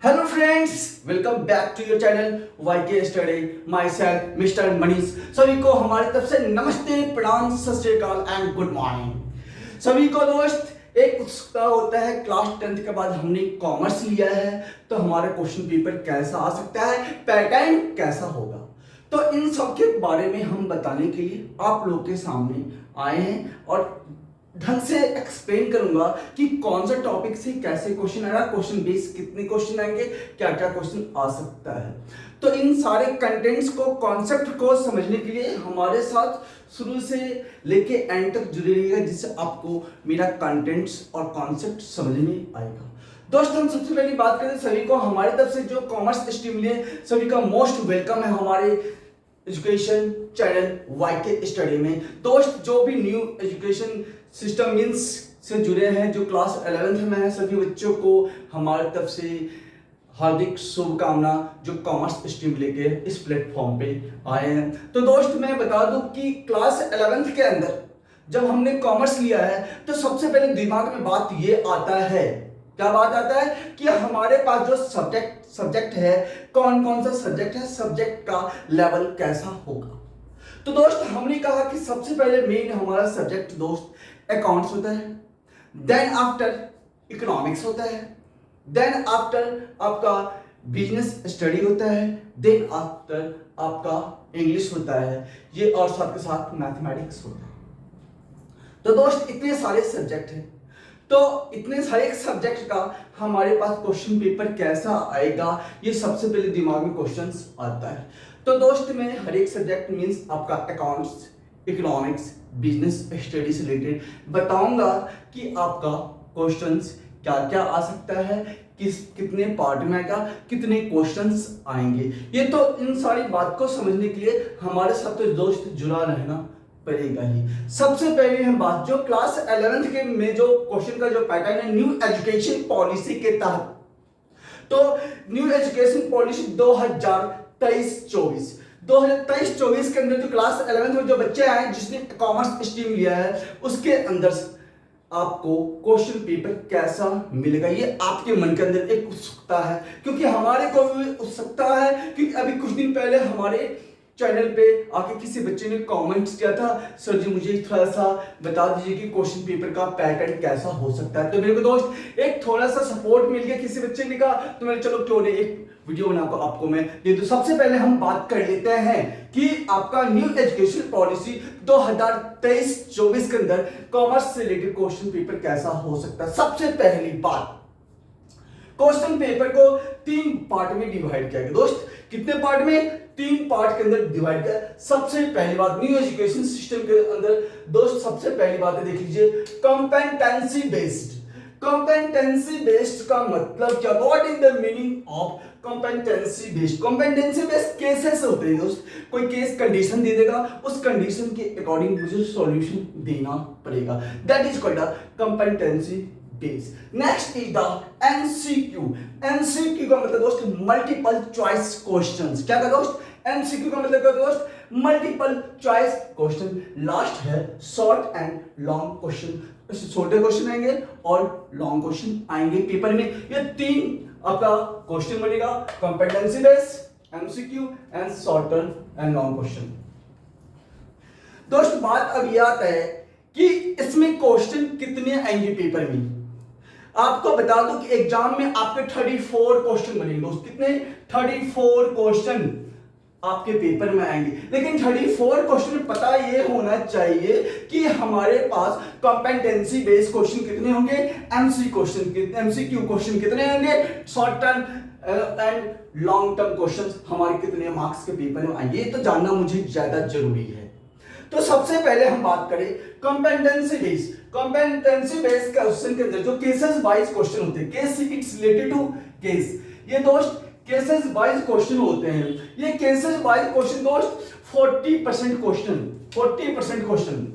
Hello friends, welcome back to your channel YK Study. Myself Mr. Manish. सभी को हमारी तरफ से नमस्ते, प्रणाम, सत श्री अकाल एंड गुड मॉर्निंग। सभी को दोस्त एक उत्सुकता होता है, क्लास 10th के बाद हमने कॉमर्स लिया है तो हमारा क्वेश्चन पेपर कैसा आ सकता है, पैटर्न कैसा होगा। तो इन सब के बारे में हम बताने के लिए आप लोग के सामने आए हैं और ढंग से एक्सप्लेन करूंगा कि कौन सा टॉपिक से कैसे क्वेश्चन आएगा, क्वेश्चन बेस कितने क्वेश्चन आएंगे, क्या क्या क्वेश्चन आ सकता है। तो इन सारे कंटेंट्स को, कॉन्सेप्ट को समझने के लिए हमारे साथ शुरू से लेके एंड तक जुड़े रहिएगा, जिससे आपको मेरा कंटेंट्स और कॉन्सेप्ट समझ में आएगा। दोस्तों, हम सबसे पहले बात करें सभी को हमारी तरफ से जो कॉमर्स स्ट्रीम लिए सभी का मोस्ट वेलकम है हमारे एजुकेशन चैनल वाईके स्टडी में। दोस्त, जो भी न्यू एजुकेशन सिस्टम मीन्स से जुड़े हैं, जो क्लास 11th में है, सभी बच्चों को हमारी तरफ से हार्दिक शुभकामना, जो कॉमर्स स्ट्रीम लेके इस प्लेटफॉर्म पे आए हैं। तो दोस्त, मैं बता दूं कि क्लास 11th के अंदर जब हमने कॉमर्स लिया है तो सबसे पहले दिमाग में बात ये आता है, क्या बात आता है कि हमारे पास जो सब्जेक्ट है, कौन कौन सा सब्जेक्ट है, सब्जेक्ट का लेवल कैसा होगा। तो दोस्त, हमने कहा कि सबसे पहले मेन हमारा सब्जेक्ट दोस्त अकाउंट्स होता है, देन आफ्टर इकोनॉमिक्स होता है, देन आफ्टर आपका बिजनेस स्टडी होता है, देन आफ्टर आपका इंग्लिश होता है, ये और साथ के साथ मैथमेटिक्स होता है। तो दोस्त, इतने सारे सब्जेक्ट हैं, तो इतने सारे सब्जेक्ट का हमारे पास क्वेश्चन पेपर कैसा आएगा, ये सबसे पहले दिमाग में क्वेश्चंस आता है। तो दोस्त, मैं हर एक सब्जेक्ट मीन्स आपका अकाउंट्स, इकोनॉमिक्स, बिजनेस स्टडी से रिलेटेड बताऊंगा कि आपका क्वेश्चंस क्या क्या आ सकता है, कितने पार्ट में आएगा, कितने क्वेश्चंस आएंगे। ये तो इन सारी बात को समझने के लिए हमारे साथ तो दोस्त जुड़ा रहना पड़ेगा ही। सबसे पहले हम बात जो क्लास 11th के में जो क्वेश्चन का जो पैटर्न है न्यू एजुकेशन पॉलिसी के तहत, तो न्यू एजुकेशन पॉलिसी 2023-24 के अंदर जो क्लास 11th में जो बच्चे आए जिसने कॉमर्स स्ट्रीम लिया है, उसके अंदर आपको क्वेश्चन पेपर कैसा मिलेगा, ये आपके मन के अंदर एक उत्सुकता है। क्योंकि हमारे को भी उत्सुकता है कि अभी कुछ दिन पहले हमारे चैनल पे आके किसी बच्चे ने कमेंट्स किया था, सर जी मुझे थोड़ा सा बता दीजिए कि क्वेश्चन पेपर का पैटर्न कैसा हो सकता है। तो मेरे को दोस्त एक थोड़ा सा सपोर्ट मिल गया, किसी बच्चे ने कहा, तो मैंने चलो क्यों नहीं एक वीडियो बनाकर आपको मैं दे दूं। सबसे पहले हम बात कर लेते हैं कि आपका न्यू एजुकेशन पॉलिसी 2023-24 के अंदर कॉमर्स से रिलेटेड क्वेश्चन पेपर कैसा हो सकता है। सबसे पहली बात, क्वेश्चन पेपर को 3 पार्ट में डिवाइड किया गया। दोस्त, कितने पार्ट में? 3 पार्ट के अंदर डिवाइड किया। सबसे पहली बात न्यू एजुकेशन सिस्टम के अंदर दोस्त सबसे पहली बात है, देख लीजिए, कॉम्पेटेंसी बेस्ड। कॉम्पेटेंसी बेस्ड का मतलब क्या? What is the meaning of competency based? Competency based cases होते हैं दोस्त, कोई केस कंडीशन दे देगा, उस कंडीशन के अकॉर्डिंग मुझे सॉल्यूशन देना पड़ेगा, that is called competency based. Next is the MCQ. MCQ का मतलब दोस्त मल्टीपल चॉइस क्वेश्चंस। क्या का दोस्त? एमसीक्यू का मतलब क्या दोस्त? Multiple choice question. लास्ट है शॉर्ट एंड लॉन्ग क्वेश्चन। छोटे क्वेश्चन आएंगे और लॉन्ग क्वेश्चन आएंगे पेपर में। ये 3 आपका क्वेश्चन बनेगा, competency based, MCQ and short and long question. दोस्त, बात अब यह आता है कि इसमें क्वेश्चन कितने आएंगे पेपर में। आपको बता दूं कि एग्जाम में आपके 34 क्वेश्चन बनेंगे दोस्त। कितने? 34 क्वेश्चन आपके पेपर में आएंगे। लेकिन 34 क्वेश्चन में पता ये होना चाहिए कि हमारे पास कॉम्पेटेंसी बेस्ड क्वेश्चन कितने होंगे, एमसीक्यू क्वेश्चन कितने होंगे, short term and long term question हमारे कितने मार्क्स के पेपर में आएंगे, ये तो जानना मुझे ज्यादा जरूरी है। तो सबसे पहले हम बात करें competency based. Competency based question के अंदर जो केसेस वाइज क्वेश्चन होते हैं, case it's related to case, ये दोस्त केसेस वाइज क्वेश्चन होते हैं। ये केसेस वाइज क्वेश्चन दोस्त 40% क्वेश्चन, 40% क्वेश्चन,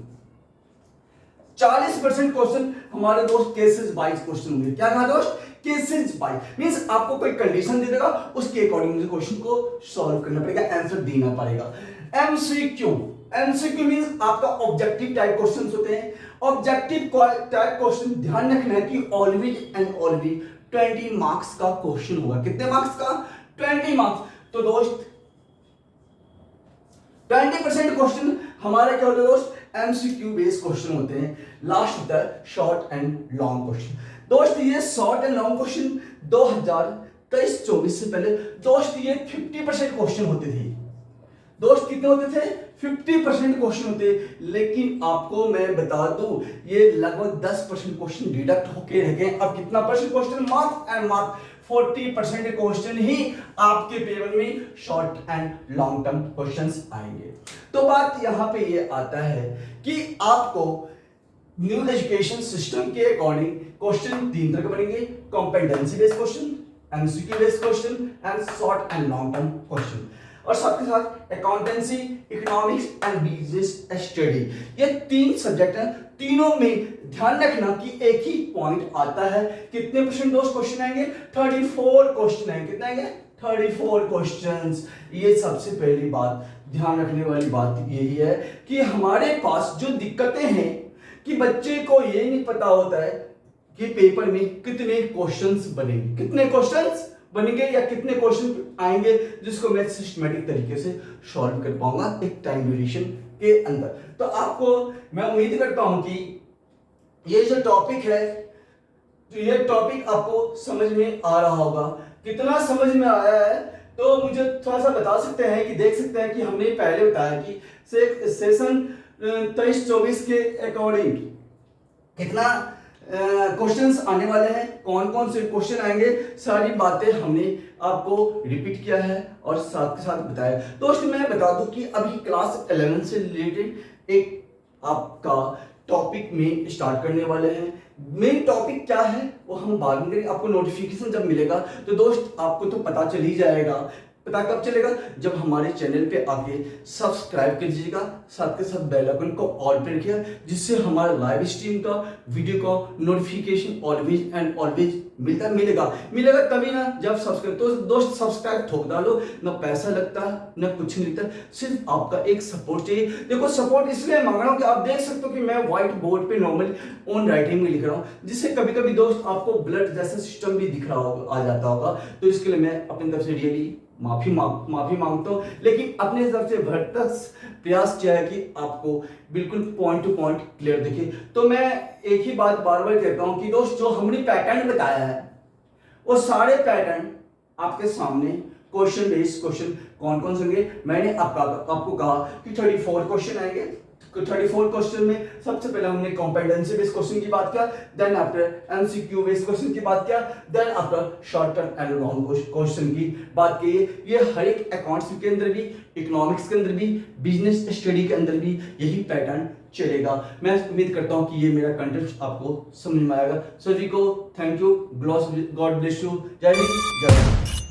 40% क्वेश्चन हमारे दोस्त केसेस वाइज क्वेश्चन होंगे। क्या कहा दोस्त? केसेस वाइज मींस आपको कोई कंडीशन दे देगा, उसके अकॉर्डिंग मुझे क्वेश्चन को सॉल्व करना पड़ेगा, आंसर देना पड़ेगा। एमसीक्यू, एमसीक्यू मींस आपका ऑब्जेक्टिव टाइप क्वेश्चंस होते हैं। ऑब्जेक्टिव टाइप क्वेश्चन ध्यान रखना है कि ऑलवेज एंड ऑलवेज 20 मार्क्स का क्वेश्चन होगा। कितने मार्क्स का? 20 मार्क्स। तो दोस्त 20% क्वेश्चन हमारे क्या होते हैं दोस्त? एमसीक्यू बेस्ड क्वेश्चन होते हैं। लास्ट होता है शॉर्ट एंड लॉन्ग क्वेश्चन। दोस्त ये शॉर्ट एंड लॉन्ग क्वेश्चन 2023-24 से पहले दोस्त ये 50% क्वेश्चन होते थे। दोस्त कितने होते थे? 50% क्वेश्चन होते। लेकिन आपको मैं बता दूं ये लगभग 10% क्वेश्चन डिडक्ट होके रह गए। अब कितना percent question? Marks and marks 40% question ही आपके पेपर में short and long term questions आएंगे। तो बात यहां पे ये आता है कि आपको न्यू एजुकेशन सिस्टम के अकॉर्डिंग क्वेश्चन 3 तरह के बनेंगे। Competency based question, MCQ based question and short and long term question. और साथ के साथ accountancy, economics and business study, ये 3 सब्जेक्ट हैं। तीनों में ध्यान रखना कि एक ही पॉइंट आता है। कितने परसेंट दोस्त क्वेश्चन आएंगे? 34 क्वेश्चन आएंगे। कितने आएंगे? 34 क्वेश्चंस। ये सबसे पहली बात ध्यान रखने वाली बात यही है कि हमारे पास जो दिक्कतें हैं कि बच्चे को ये नहीं पता होता है कि पेपर में कितने क्वेश्चंस बनेंगे, कितने क्वेश्चंस बनेंगे या कितने क्वेश्चन आएंगे जिसको मैं सिस्टमेटिक तरीके से सॉल्व कर पाऊंगा एक टाइम ड्यूरेशन के अंदर। तो आपको मैं उम्मीद करता हूं कि ये जो टॉपिक है, तो ये टॉपिक आपको समझ में आ रहा होगा। कितना समझ में आया है तो मुझे थोड़ा सा बता सकते हैं कि देख सकते हैं कि हमने पहले बताया कि सेशन 23-24 के अकॉर्डिंग कितना क्वेश्चंस आने वाले हैं, कौन कौन से क्वेश्चन आएंगे, सारी बातें हमने आपको रिपीट किया है और साथ के साथ बताया। दोस्तों मैं बता दूं कि अभी क्लास 11 से रिलेटेड एक आपका टॉपिक में स्टार्ट करने वाले हैं। मेन टॉपिक क्या है वो हम बाद में करेंगे। आपको नोटिफिकेशन जब मिलेगा तो दोस्त आपको तो पता चल ही जाएगा। पता कब चलेगा? जब हमारे चैनल पे आके सब्सक्राइब कर दीजिएगा, साथ के साथ बेल आइकन को ऑल पे रखिएगा, जिससे हमारा लाइव स्ट्रीम का वीडियो का नोटिफिकेशन ऑलवेज एंड ऑलवेज मिलेगा तभी ना जब सब्सक्राइब। तो दोस्त सब्सक्राइब ठोक डालो, ना पैसा लगता है ना कुछ नहीं लगता, सिर्फ आपका एक सपोर्ट चाहिए। देखो सपोर्ट इसलिए मांग रहा हूँ कि आप देख सकते हो कि मैं व्हाइट बोर्ड पे नॉर्मल ऑन राइटिंग में लिख रहा हूँ, जिससे कभी कभी दोस्त आपको ब्लड जैसा सिस्टम भी दिख रहा होगा, आ जाता होगा। तो इसके लिए मैं अपनी तरफ से रियली माफी मांगता हूं, लेकिन अपने तरफ से भरसक प्रयास किया है कि आपको बिल्कुल पॉइंट टू पॉइंट क्लियर दिखे। तो मैं एक ही बात बार बार कहता हूं कि दोस्त जो हमने पैटर्न बताया है वो सारे पैटर्न आपके सामने क्वेश्चन बेस्ड क्वेश्चन कौन कौन से होंगे। मैंने आपको कहा कि 34 क्वेश्चन आएंगे। 34 क्वेश्चन में सबसे पहले हमने कॉम्पिटेंसी बेस्ड क्वेश्चन की बात किया, then after MCQ based question की बात किया, then after short term and long question की बात की। ये हर एक अकाउंट्स के अंदर भी, इकोनॉमिक्स के अंदर भी, बिजनेस स्टडी के अंदर भी यही पैटर्न चलेगा। मैं उम्मीद करता हूं कि ये मेरा कंटेंट आपको समझ में आएगा। सभी को thank you, God bless you, जय हिंद, जय भारत।